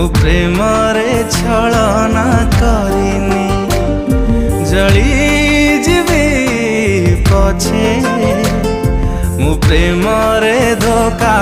मु प्रेम रे छलना करिनी जली जीवी पछे मु प्रेम रे धोखा